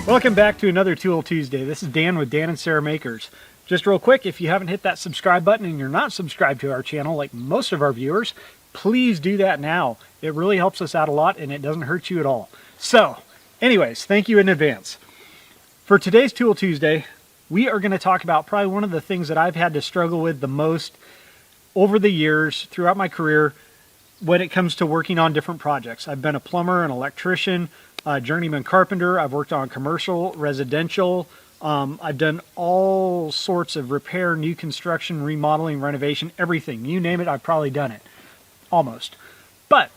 Welcome back to another Tool Tuesday. This is Dan with Dan and Sarah Makers. Just real quick, if you haven't hit that subscribe button and you're not subscribed to our channel like most of our viewers, please do that now. It really helps us out a lot and it doesn't hurt you at all. So, anyways, thank you in advance. For today's Tool Tuesday, we are going to talk about probably one of the things that I've had to struggle with the most over the years throughout my career when it comes to working on different projects. I've been a plumber, an electrician, a journeyman carpenter. I've worked on commercial, residential. I've done all sorts of repair, new construction, remodeling, renovation, everything. You name it, I've probably done it. Almost. But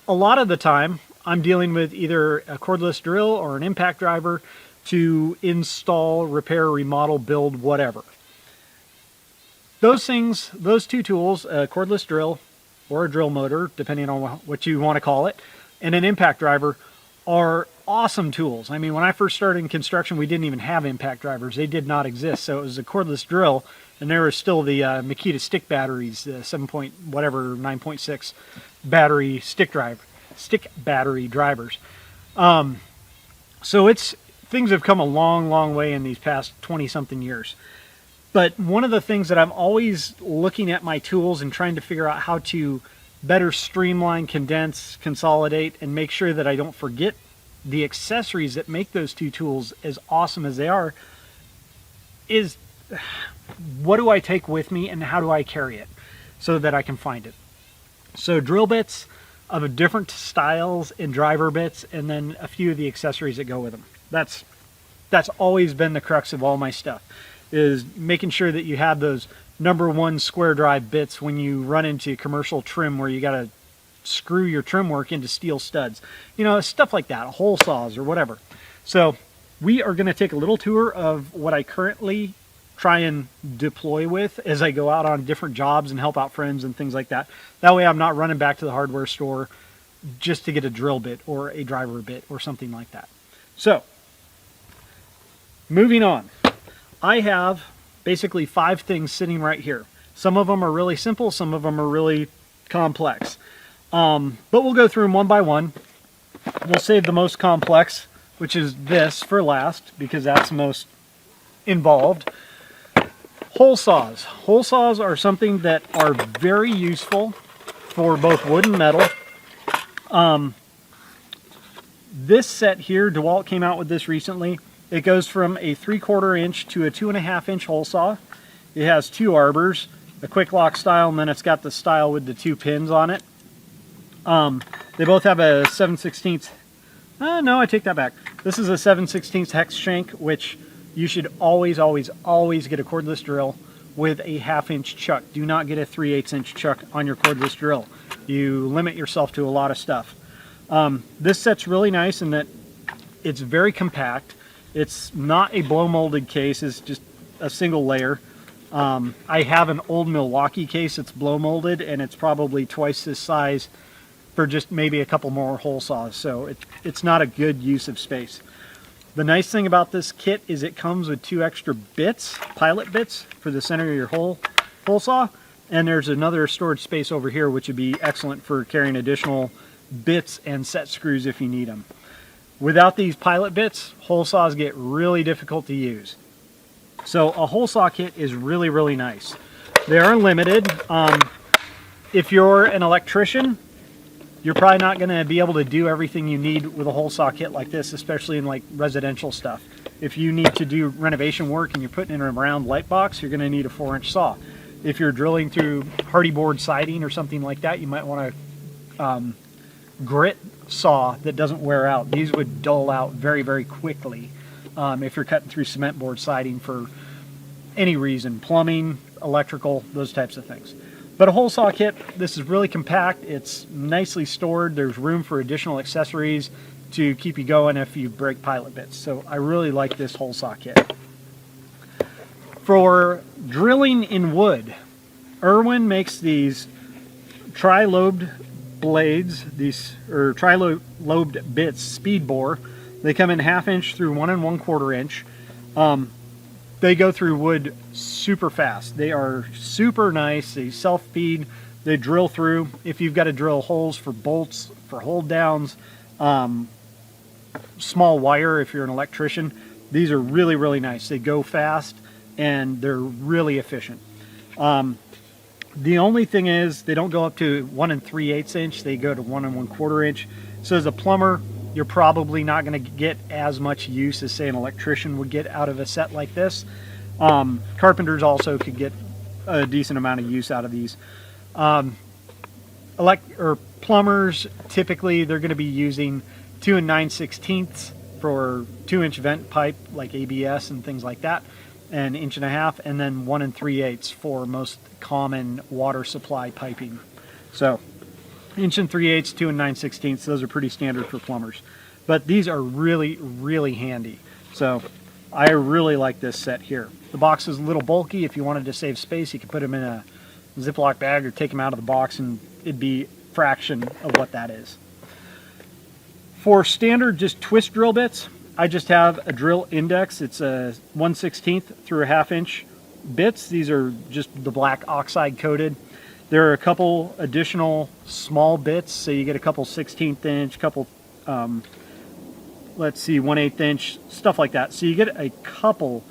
a lot of the time, I'm dealing with either a cordless drill or an impact driver to install, repair, remodel, build, whatever. Those things, those two tools, a cordless drill or a drill motor, depending on what you want to call it, and an impact driver are awesome tools. I mean, when I first started in construction, we didn't even have impact drivers. They did not exist. So it was a cordless drill, and there were still the Makita stick batteries, the 9.6 battery stick battery drivers. So things have come a long way in these past 20-something years. But one of the things that I'm always looking at my tools and trying to figure out how to better streamline, condense, consolidate, and make sure that I don't forget the accessories that make those two tools as awesome as they are is what do I take with me and how do I carry it so that I can find it. So drill bits of different styles and driver bits, and then a few of the accessories that go with them. That's always been the crux of all my stuff, is making sure that you have those #1 square drive bits when you run into commercial trim where you got to screw your trim work into steel studs. You know, stuff like that, hole saws or whatever. So we are going to take a little tour of what I currently try and deploy with as I go out on different jobs and help out friends and things like that. That way I'm not running back to the hardware store just to get a drill bit or a driver bit or something like that. So, moving on. I have basically 5 things sitting right here. Some of them are really simple, some of them are really complex. But we'll go through them one by one. We'll save the most complex, which is this, for last, because that's most involved. Hole saws. Hole saws are something that are very useful for both wood and metal. This set here, DeWalt came out with this recently. It goes from a 3/4 inch to a 2.5 inch hole saw. It has 2 arbors, a quick lock style, and then it's got the style with the 2 pins on it. They both have a 7/16. No, I take that back. This is a 7/16 hex shank, which you should always get a cordless drill with a 1/2 inch chuck. Do not get a 3/8 inch chuck on your cordless drill. You limit yourself to a lot of stuff. This set's really nice in that it's very compact. It's not a blow molded case, it's just a single layer. I have an old Milwaukee case that's blow molded, and it's probably twice this size for just maybe a couple more hole saws, so it's not a good use of space. The nice thing about this kit is it comes with 2 extra bits, pilot bits, for the center of your hole saw, and there's another storage space over here which would be excellent for carrying additional bits and set screws if you need them. Without these pilot bits, hole saws get really difficult to use. So a hole saw kit is really nice. They are limited. If you're an electrician, you're probably not going to be able to do everything you need with a hole saw kit like this, especially in like residential stuff. If you need to do renovation work and you're putting in a round light box, you're going to need a 4-inch saw. If you're drilling through hardy board siding or something like that, you might want to grit saw that doesn't wear out. These would dull out very quickly if you're cutting through cement board siding for any reason, plumbing, electrical, those types of things. But a hole saw kit, this is really compact, it's nicely stored, there's room for additional accessories to keep you going if you break pilot bits. So I really like this hole saw kit. For drilling in wood, Irwin makes these tri-lobed blades, tri-lobed bits, speed bore. They come in 1/2 inch through 1 1/4 inch. They go through wood super fast. They are super nice. They self-feed. They drill through. If you've got to drill holes for bolts, for hold downs, small wire if you're an electrician. These are really, really nice. They go fast and they're really efficient. The only thing is they don't go up to 1 3/8 inch. They go to 1 1/4 inch. So as a plumber, you're probably not going to get as much use as, say, an electrician would get out of a set like this. Carpenters also could get a decent amount of use out of these. Plumbers, typically they're going to be using 2 9/16 for 2-inch vent pipe like ABS and things like that, an 1.5 inch, and then 1 3/8 for most common water supply piping. So 1 3/8, 2 9/16, those are pretty standard for plumbers. But these are really, really handy. So I really like this set here. The box is a little bulky. If you wanted to save space, you could put them in a Ziploc bag or take them out of the box and it'd be a fraction of what that is. For standard just twist drill bits, I just have a drill index. It's a 1/16 through a 1/2 inch bits. These are just the black oxide coated. There are a couple additional small bits, so you get a couple 1/16 inch, couple, let's see, 1/8 inch, stuff like that. So you get a couple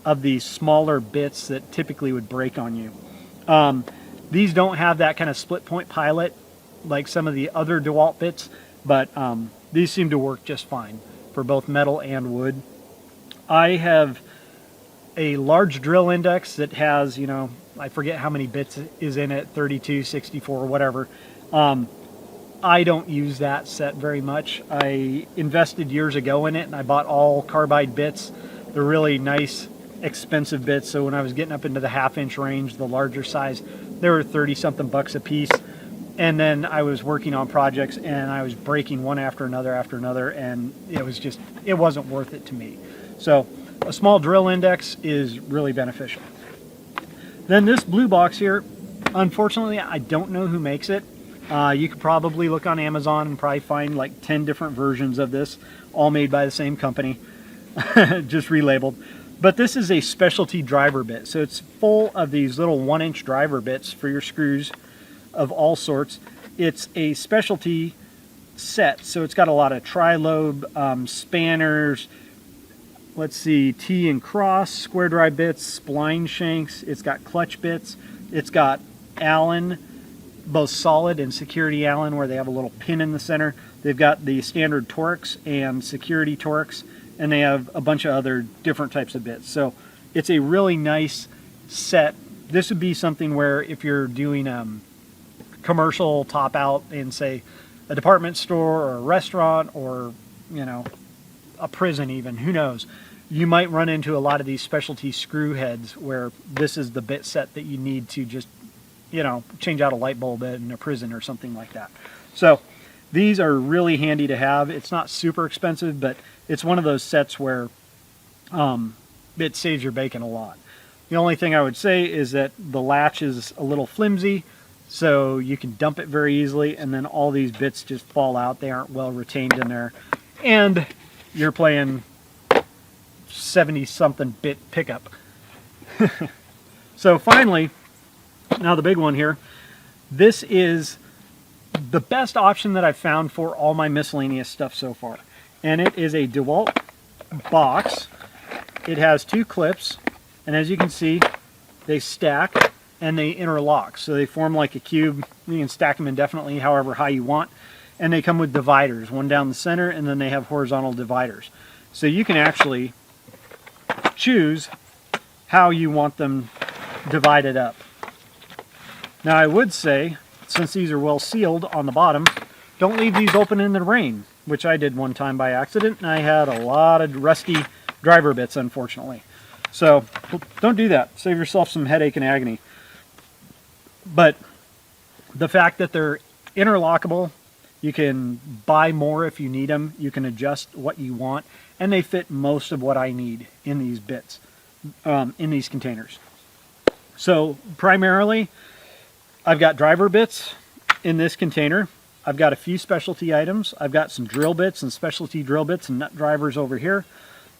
of these smaller bits that typically would break on you. These don't have that kind of split point pilot like some of the other DeWalt bits, but these seem to work just fine for both metal and wood. I have a large drill index that has, you know, I forget how many bits is in it, 32, 64, whatever. I don't use that set very much. I invested years ago in it and I bought all carbide bits. They're really nice, expensive bits. So when I was getting up into the 1/2 inch range, the larger size, they were 30-something bucks a piece. And then I was working on projects and I was breaking one after another, and it was just, it wasn't worth it to me. So a small drill index is really beneficial. Then this blue box here, unfortunately, I don't know who makes it. You could probably look on Amazon and probably find like 10 different versions of this, all made by the same company, just relabeled. But this is a specialty driver bit. So it's full of these little 1-inch driver bits for your screws of all sorts. It's a specialty set, so it's got a lot of tri-lobe spanners, let's see, T and cross, square drive bits, spline shanks, it's got clutch bits, it's got Allen, both solid and security Allen where they have a little pin in the center. They've got the standard Torx and security Torx, and they have a bunch of other different types of bits. So it's a really nice set. This would be something where if you're doing commercial top out in, say, a department store or a restaurant or, you know, a prison even, who knows, you might run into a lot of these specialty screw heads where this is the bit set that you need to just, you know, change out a light bulb in a prison or something like that. So these are really handy to have. It's not super expensive, but it's one of those sets where it saves your bacon a lot. The only thing I would say is that the latch is a little flimsy, so you can dump it very easily, and then all these bits just fall out. They aren't well retained in there. And you're playing 70-something bit pickup. So finally, now the big one here, this is the best option that I've found for all my miscellaneous stuff so far. And it is a DeWalt box. It has 2 clips, and as you can see, they stack and they interlock. So they form like a cube. You can stack them indefinitely however high you want. And they come with dividers, one down the center, and then they have horizontal dividers. So you can actually choose how you want them divided up. Now I would say, since these are well sealed on the bottom, don't leave these open in the rain, which I did one time by accident, and I had a lot of rusty driver bits, unfortunately. So don't do that. Save yourself some headache and agony. But the fact that they're interlockable, you can buy more if you need them, you can adjust what you want, and they fit most of what I need in these bits, in these containers. So primarily, I've got driver bits in this container. I've got a few specialty items. I've got some drill bits and specialty drill bits and nut drivers over here.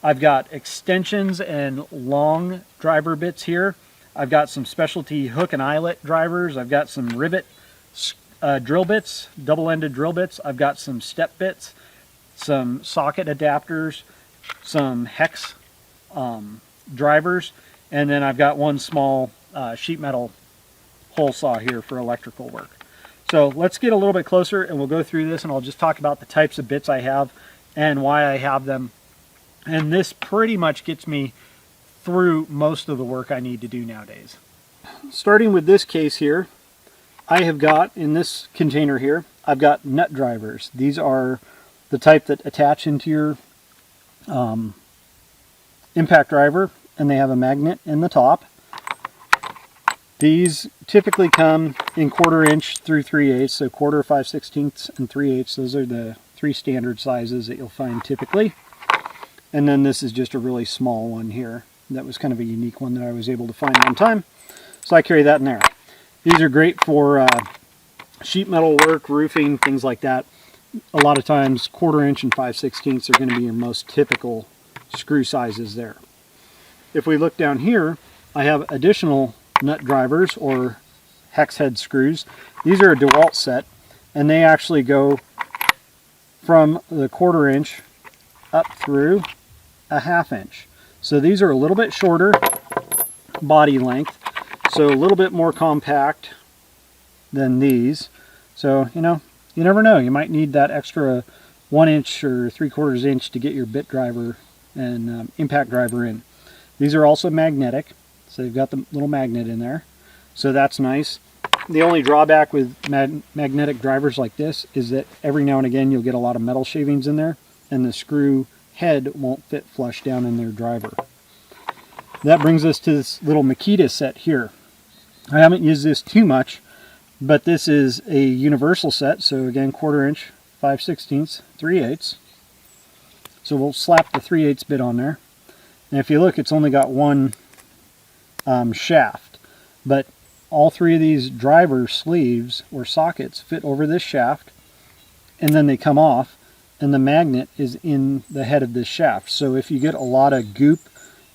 I've got extensions and long driver bits here. I've got some specialty hook and eyelet drivers. I've got some rivet drill bits, double-ended drill bits. I've got some step bits. some socket adapters, some hex drivers, and then I've got one small sheet metal hole saw here for electrical work. So let's get a little bit closer and we'll go through this, and I'll just talk about the types of bits I have and why I have them. And this pretty much gets me through most of the work I need to do nowadays. Starting with this case here, I have got, in this container here, I've got nut drivers. These are the type that attach into your impact driver, and they have a magnet in the top. These typically come in 1/4 inch through 3/8, so 1/4, 5/16, and 3/8. Those are the 3 standard sizes that you'll find typically. And then this is just a really small one here. That was kind of a unique one that I was able to find one time. So I carry that in there. These are great for sheet metal work, roofing, things like that. A lot of times 1/4 inch and 5/16 are going to be your most typical screw sizes there. If we look down here, I have additional nut drivers or hex head screws. These are a DeWalt set, and they actually go from the 1/4 inch up through a 1/2 inch. So these are a little bit shorter body length, so a little bit more compact than these. So, you know, you never know. You might need that extra 1 inch or 3/4 inch to get your bit driver and impact driver in. These are also magnetic, so they've got the little magnet in there. So that's nice. The only drawback with magnetic drivers like this is that every now and again you'll get a lot of metal shavings in there, and the screw head won't fit flush down in their driver. That brings us to this little Makita set here. I haven't used this too much, but this is a universal set, so again 1/4 inch, 5/16, 3/8. So we'll slap the 3/8 bit on there. And if you look, it's only got one shaft, but all 3 of these driver sleeves or sockets fit over this shaft, and then they come off, and the magnet is in the head of this shaft. So if you get a lot of goop,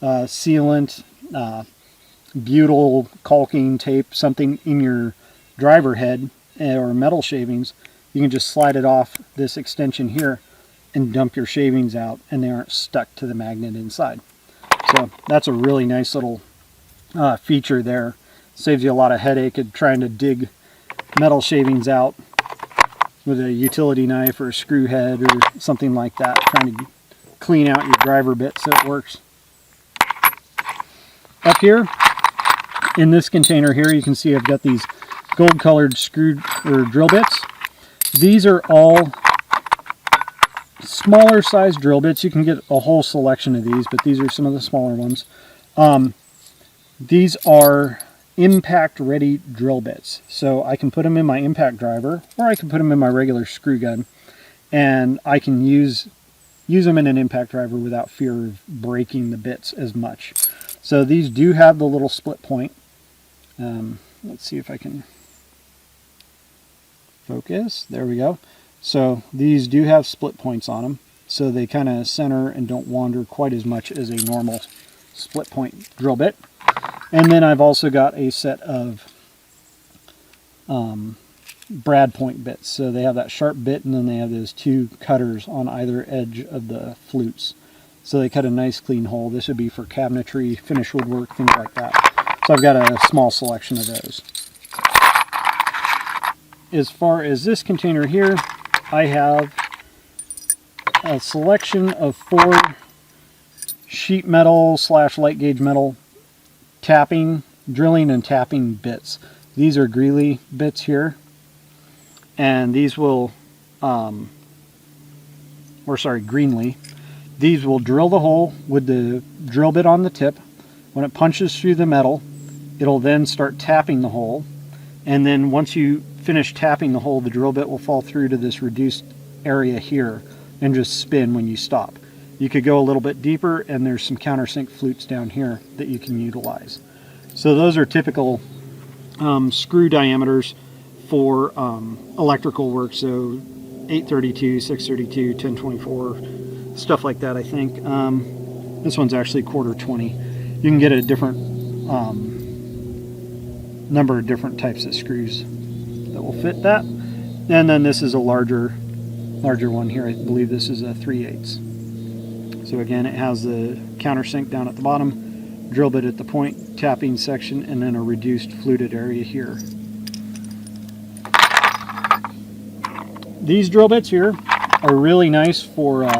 sealant, butyl, caulking, tape, something in your driver head or metal shavings, you can just slide it off this extension here and dump your shavings out, and they aren't stuck to the magnet inside. So that's a really nice little feature there. Saves you a lot of headache of trying to dig metal shavings out with a utility knife or a screw head or something like that, trying to clean out your driver bit so it works. Up here in this container here, you can see I've got these gold colored screw or drill bits. These are all smaller size drill bits. You can get a whole selection of these, but these are some of the smaller ones. These are impact ready drill bits, so I can put them in my impact driver, or I can put them in my regular screw gun, and I can use them in an impact driver without fear of breaking the bits as much. So these do have the little split point. Let's see if I can focus. There we go. So these do have split points on them, so they kind of center and don't wander quite as much as a normal split point drill bit. And then I've also got a set of brad point bits. So they have that sharp bit, and then they have those 2 cutters on either edge of the flutes. So they cut a nice clean hole. This would be for cabinetry, finished woodwork, things like that. So I've got a small selection of those. As far as this container here, I have a selection of 4 sheet metal / light gauge metal drilling and tapping bits. These are Greeley bits here, and these will, Greenlee. These will drill the hole with the drill bit on the tip. When it punches through the metal, it'll then start tapping the hole, and then once you finish tapping the hole, the drill bit will fall through to this reduced area here and just spin when you stop. You could go a little bit deeper, and there's some countersink flutes down here that you can utilize. So those are typical screw diameters for electrical work. So 832, 632, 1024, stuff like that, I think. This one's actually 1/4 20. You can get a different number of different types of screws that will fit that. And then this is a larger larger one here. I believe this is a 3/8. So again, it has the countersink down at the bottom, drill bit at the point, tapping section, and then a reduced fluted area here. These drill bits here are really nice for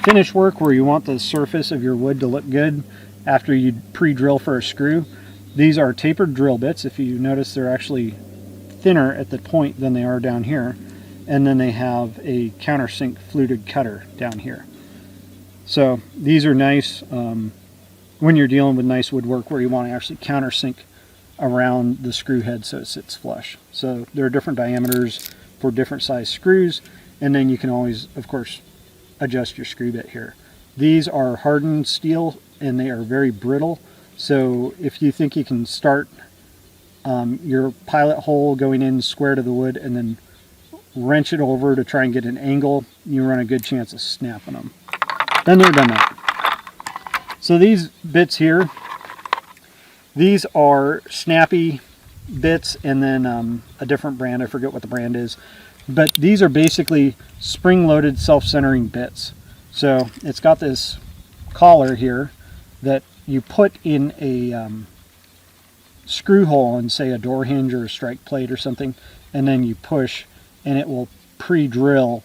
finish work where you want the surface of your wood to look good after you pre-drill for a screw. These are tapered drill bits. If you notice, they're actually thinner at the point than they are down here. And then they have a countersink fluted cutter down here. So these are nice when you're dealing with nice woodwork where you want to actually countersink around the screw head so it sits flush. So there are different diameters for different size screws, and then you can always, of course, adjust your screw bit here. These are hardened steel and they are very brittle, so if you think you can start your pilot hole going in square to the wood and then wrench it over to try and get an angle, you run a good chance of snapping them. Then they're done that. So these bits here, these are snappy bits, and then a different brand, I forget what the brand is, but these are basically spring-loaded self-centering bits. So it's got this collar here that you put in a screw hole in, say, a door hinge or a strike plate or something, and then you push and it will pre-drill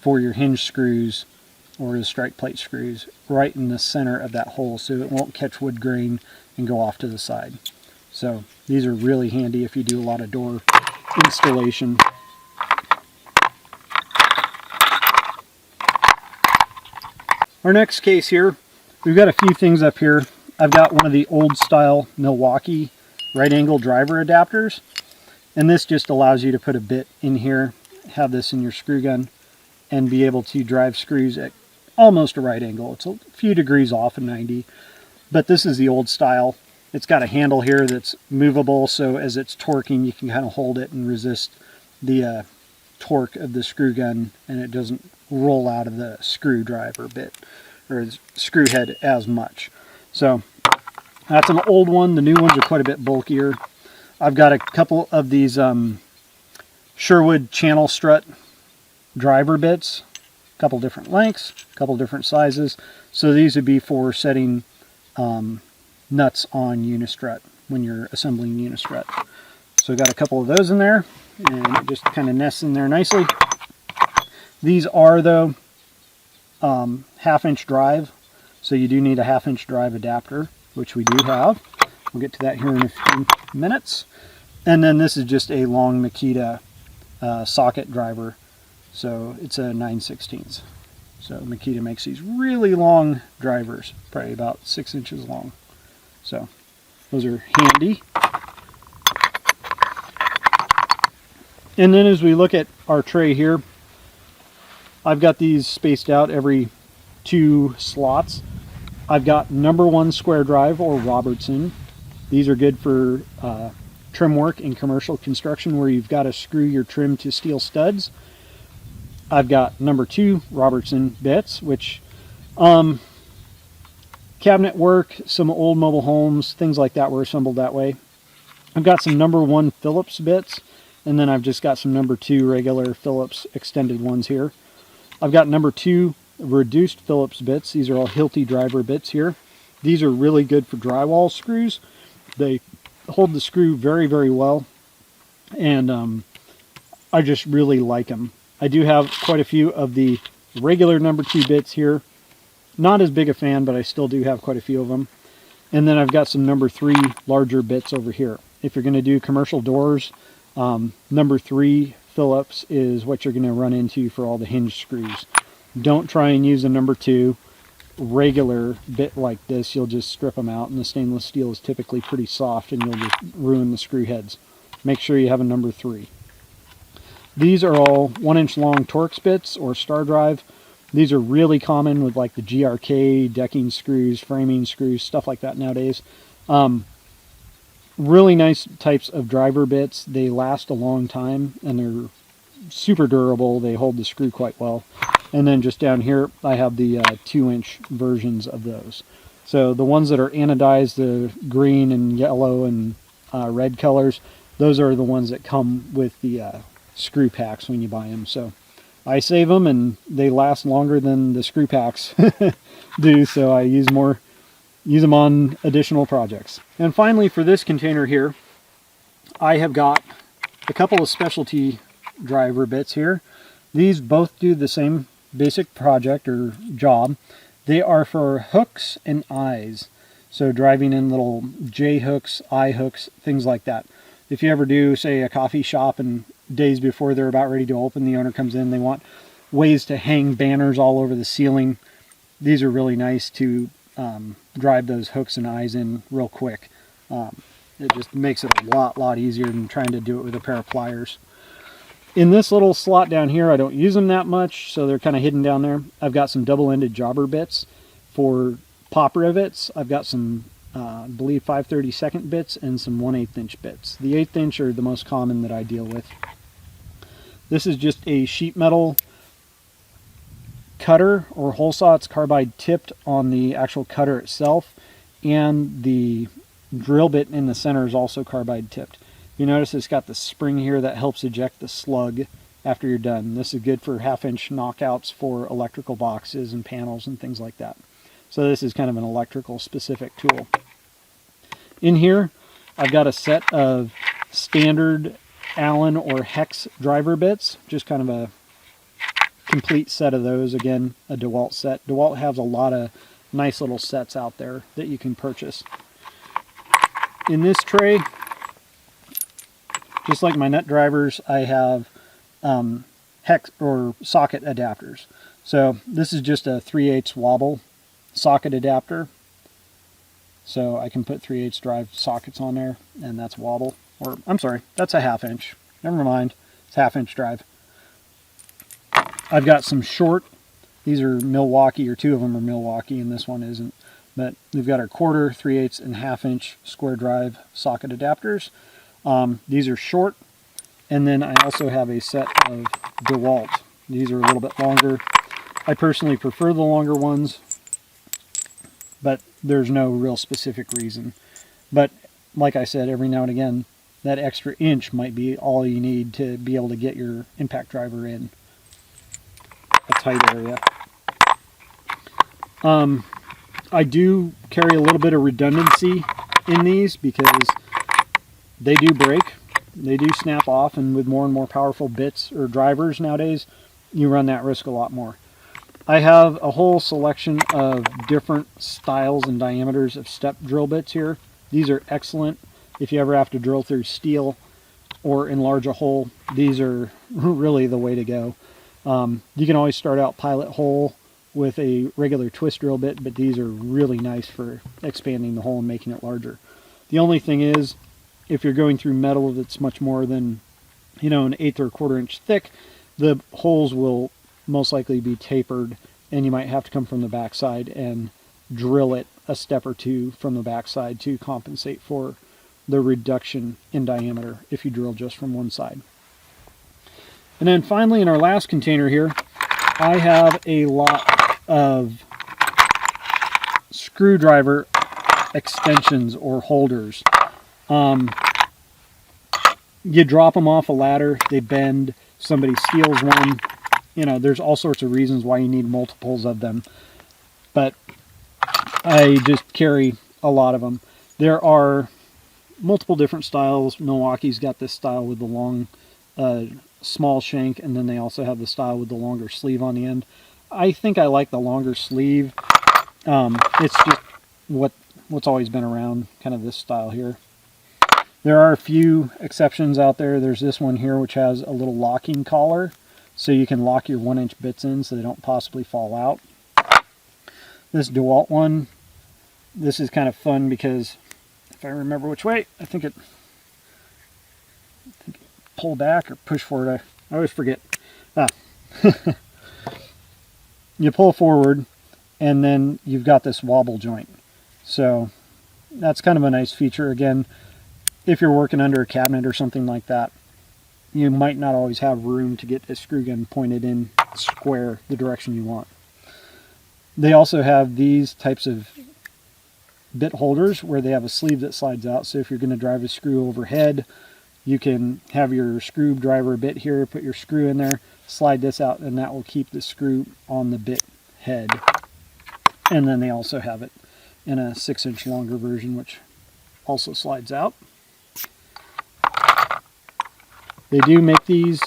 for your hinge screws or the strike plate screws right in the center of that hole, so it won't catch wood grain and go off to the side. So these are really handy if you do a lot of door installation. Our next case here, we've got a few things up here. I've got one of the old style Milwaukee right angle driver adapters, and this just allows you to put a bit in here, have this in your screw gun, and be able to drive screws at almost a right angle. It's a few degrees off of 90, but this is the old style. It's got a handle here that's movable, so as it's torquing you can kind of hold it and resist the torque of the screw gun, and it doesn't roll out of the screwdriver bit or screw head as much. So that's an old one. The new ones are quite a bit bulkier. I've got a couple of these Sherwood channel strut driver bits, a couple different lengths, a couple different sizes. So these would be for setting nuts on unistrut when you're assembling unistrut. So I've got a couple of those in there, and it just kind of nests in there nicely. These are, though, 1/2-inch drive, so you do need a 1/2-inch drive adapter, which we do have. We'll get to that here in a few minutes. And then this is just a long Makita socket driver, so it's a 9/16. So Makita makes these really long drivers, probably about 6 inches long. So those are handy. And then as we look at our tray here, I've got these spaced out every 2 slots. I've got #1 square drive or Robertson. These are good for trim work in commercial construction where you've got to screw your trim to steel studs. I've got #2 Robertson bits, which cabinet work, some old mobile homes, things like that were assembled that way. I've got some #1 Phillips bits, and then I've just got some #2 regular Phillips extended ones here. I've got #2 reduced Phillips bits. These are all Hilti driver bits here. These are really good for drywall screws. They hold the screw very, very well, and I just really like them. I do have quite a few of the regular #2 bits here. Not as big a fan, but I still do have quite a few of them. And then I've got some #3 larger bits over here. If you're going to do commercial doors, #3 Phillips is what you're going to run into for all the hinge screws. Don't try and use a #2 regular bit like this. You'll just strip them out, and the stainless steel is typically pretty soft and you'll just ruin the screw heads. Make sure you have a #3. These are all 1-inch long Torx bits or star drive. These are really common with like the GRK, decking screws, framing screws, stuff like that nowadays. Really nice types of driver bits. They last a long time and they're super durable. They hold the screw quite well. And then just down here I have the 2-inch versions of those. So the ones that are anodized, the green and yellow and red colors, those are the ones that come with the screw packs when you buy them. So I save them and they last longer than the screw packs do, so I use them on additional projects. And finally, for this container here, I have got a couple of specialty driver bits here. These both do the same basic project or job. They are for hooks and eyes, so driving in little J hooks, I hooks, things like that. If you ever do, say, a coffee shop and days before they're about ready to open, the owner comes in, they want ways to hang banners all over the ceiling. These are really nice to drive those hooks and eyes in real quick. It just makes it a lot easier than trying to do it with a pair of pliers. In this little slot down here, I don't use them that much, so they're kind of hidden down there. I've got some double-ended jobber bits for pop rivets. I've got some, I believe, 5/32 bits and some 1/8 inch bits. The 1/8 inch are the most common that I deal with. This is just a sheet metal cutter or hole saw. It's carbide tipped on the actual cutter itself, and the drill bit in the center is also carbide tipped. You notice it's got the spring here that helps eject the slug after you're done. This is good for 1/2 inch knockouts for electrical boxes and panels and things like that. So this is kind of an electrical specific tool. In here, I've got a set of standard Allen or hex driver bits, just kind of a complete set of those. Again, a DeWalt set. DeWalt has a lot of nice little sets out there that you can purchase. In this tray, just like my nut drivers, I have hex or socket adapters. So this is just a 3/8 wobble socket adapter. So I can put 3/8 drive sockets on there, and that's wobble. Or, I'm sorry, that's a 1/2 inch. Never mind, it's 1/2 inch drive. I've got some short, these are Milwaukee, or 2 of them are Milwaukee, and this one isn't. But we've got our 1/4, 3/8, and 1/2 inch square drive socket adapters. These are short, and then I also have a set of DeWalt. These are a little bit longer. I personally prefer the longer ones, but there's no real specific reason. But like I said, every now and again, that extra inch might be all you need to be able to get your impact driver in a tight area. I do carry a little bit of redundancy in these because they do break, they do snap off, and with more and more powerful bits or drivers nowadays, you run that risk a lot more. I have a whole selection of different styles and diameters of step drill bits here. These are excellent if you ever have to drill through steel or enlarge a hole. These are really the way to go. You can always start out pilot hole with a regular twist drill bit, but these are really nice for expanding the hole and making it larger. The only thing is, if you're going through metal that's much more than, an 1/8 or 1/4 inch thick, the holes will most likely be tapered, and you might have to come from the backside and drill it a step or two from the backside to compensate for the reduction in diameter if you drill just from one side. And then finally, in our last container here, I have a lot of screwdriver extensions or holders. You drop them off a ladder, they bend, somebody steals one. There's all sorts of reasons why you need multiples of them. But I just carry a lot of them. There are multiple different styles. Milwaukee's got this style with the long, small shank, and then they also have the style with the longer sleeve on the end. I think I like the longer sleeve. It's just what's always been around, kind of this style here. There are a few exceptions out there. There's this one here which has a little locking collar, so you can lock your 1 inch bits in so they don't possibly fall out. This DeWalt one, this is kind of fun because if I remember which way, I think it pull back or push forward. I always forget. You pull forward, and then you've got this wobble joint. So that's kind of a nice feature. Again, if you're working under a cabinet or something like that, you might not always have room to get a screw gun pointed in square the direction you want. They also have these types of bit holders where they have a sleeve that slides out, so if you're going to drive a screw overhead you can have your screwdriver bit here, put your screw in there, slide this out, and that will keep the screw on the bit head. And then they also have it in a 6-inch longer version, which also slides out. They do make these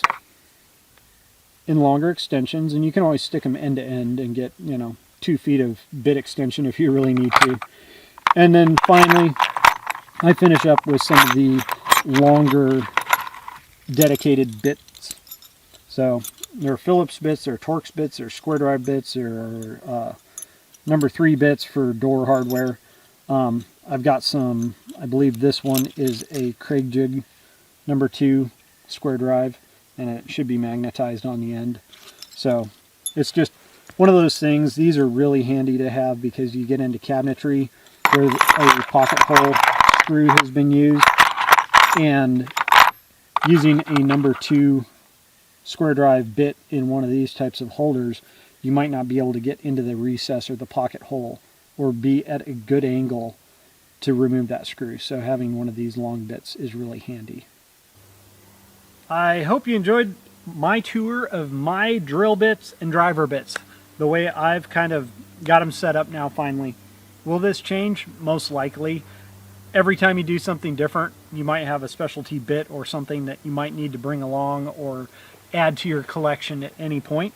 in longer extensions, and you can always stick them end to end and get, 2 feet of bit extension if you really need to. And then finally, I finish up with some of the longer dedicated bits. So there are Phillips bits, there are Torx bits, there are square drive bits, there are number 3 bits for door hardware. I've got some, I believe this one is a Craig jig number 2 square drive, and it should be magnetized on the end. So it's just one of those things. These are really handy to have because you get into cabinetry where a pocket hole screw has been used, and using a number 2 square drive bit in one of these types of holders, you might not be able to get into the recess or the pocket hole or be at a good angle to remove that screw. So having one of these long bits is really handy. I hope you enjoyed my tour of my drill bits and driver bits, the way I've kind of got them set up now finally. Will this change? Most likely. Every time you do something different, you might have a specialty bit or something that you might need to bring along or add to your collection at any point.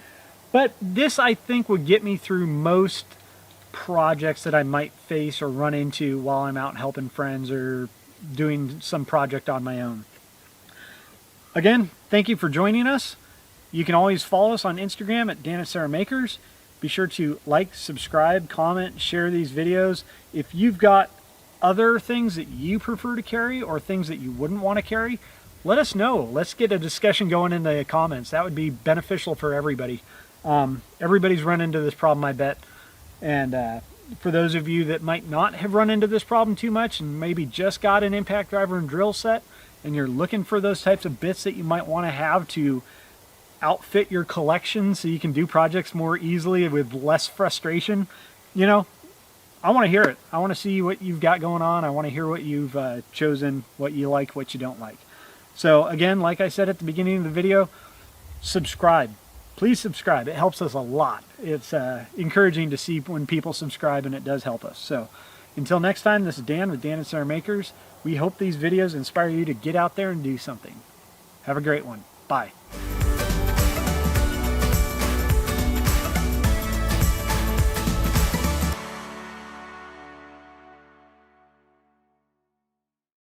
But this, I think, would get me through most projects that I might face or run into while I'm out helping friends or doing some project on my own. Again, thank you for joining us. You can always follow us on Instagram at Dan and Sarah Makers. Be sure to like, subscribe, comment, share these videos. If you've got other things that you prefer to carry or things that you wouldn't want to carry, let us know. Let's get a discussion going in the comments. That would be beneficial for everybody. Everybody's run into this problem, I bet. And for those of you that might not have run into this problem too much and maybe just got an impact driver and drill set, and you're looking for those types of bits that you might want to have to outfit your collection so you can do projects more easily with less frustration, I want to hear it. I want to see what you've got going on. I want to hear what you've chosen, what you like, what you don't like. So again, like I said at the beginning of the video, subscribe. Please subscribe. It helps us a lot. It's encouraging to see when people subscribe, and it does help us. So until next time, this is Dan with Dan and Sarah Makers. We hope these videos inspire you to get out there and do something. Have a great one. Bye.